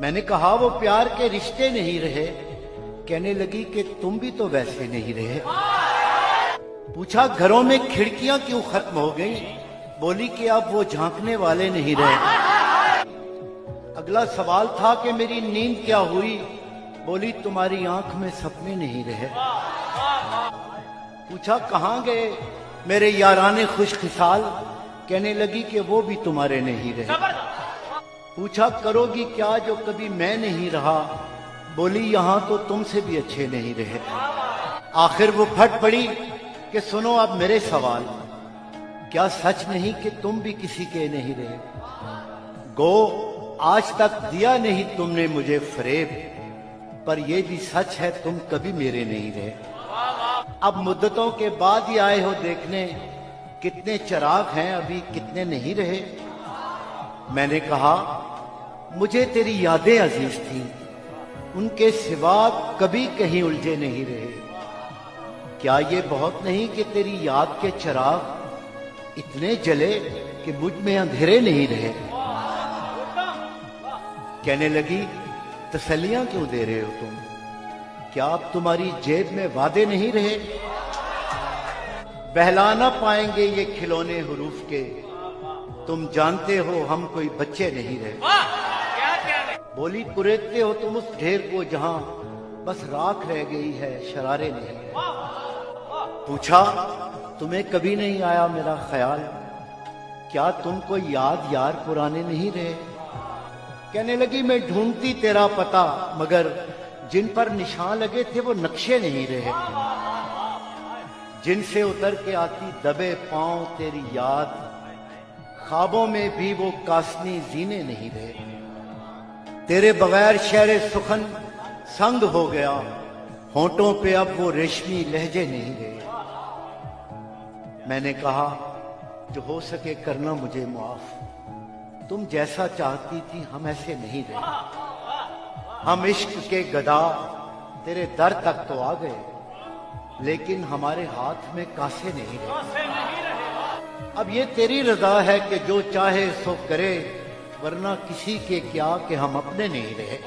मैंने कहा वो प्यार के रिश्ते नहीं रहे। कहने लगी कि तुम भी तो वैसे नहीं रहे। पूछा घरों में खिड़कियां क्यों खत्म हो गई? बोली कि अब वो झांकने वाले नहीं रहे। अगला सवाल था कि मेरी नींद क्या हुई? बोली तुम्हारी आंख में सपने नहीं रहे। पूछा कहां गए मेरे याराने खुशखिसाल? कहने लगी कि वो भी तुम्हारे नहीं रहे। पूछा करोगी क्या जो कभी मैं नहीं रहा? बोली यहां तो तुमसे भी अच्छे नहीं रहे। आखिर वो फट पड़ी कि सुनो अब मेरे सवाल, क्या सच नहीं कि तुम भी किसी के नहीं रहे? गो आज तक दिया नहीं तुमने मुझे फरेब, पर यह भी सच है तुम कभी मेरे नहीं रहे। अब मुद्दतों के बाद ही आए हो देखने, कितने चिराग हैं अभी कितने नहीं रहे। मैंने कहा मुझे तेरी यादें अजीज थी, उनके सिवा कभी कहीं उलझे नहीं रहे। क्या ये बहुत नहीं कि तेरी याद के चिराग इतने जले कि मुझ में अंधेरे नहीं रहे? कहने लगी तसल्लियां क्यों दे रहे हो तुम? क्या अब तुम्हारी जेब में वादे नहीं रहे? बहला ना पाएंगे ये खिलौने हुरूफ के, तुम जानते हो हम कोई बच्चे नहीं रहे। बोली कुरेदते हो तुम उस ढेर को जहां बस राख रह गई है, शरारे नहीं। पूछा तुम्हें कभी नहीं आया मेरा ख्याल? क्या तुमको याद यार पुराने नहीं रहे? कहने लगी मैं ढूंढती तेरा पता, मगर जिन पर निशान लगे थे वो नक्शे नहीं रहे। जिनसे उतर के आती दबे पांव तेरी याद, ख्वाबों में भी वो कासनी जीने नहीं रहे। तेरे बगैर शहर सुखन संग हो गया, होंठों पे अब वो रेशमी लहजे नहीं रहे। मैंने कहा जो हो सके करना मुझे माफ, तुम जैसा चाहती थी हम ऐसे नहीं रहे। हम इश्क के गदा तेरे दर तक तो आ गए, लेकिन हमारे हाथ में कासे नहीं रहे। अब ये तेरी रजा है कि जो चाहे सो करे, वरना किसी के क्या कि हम अपने नहीं रहे।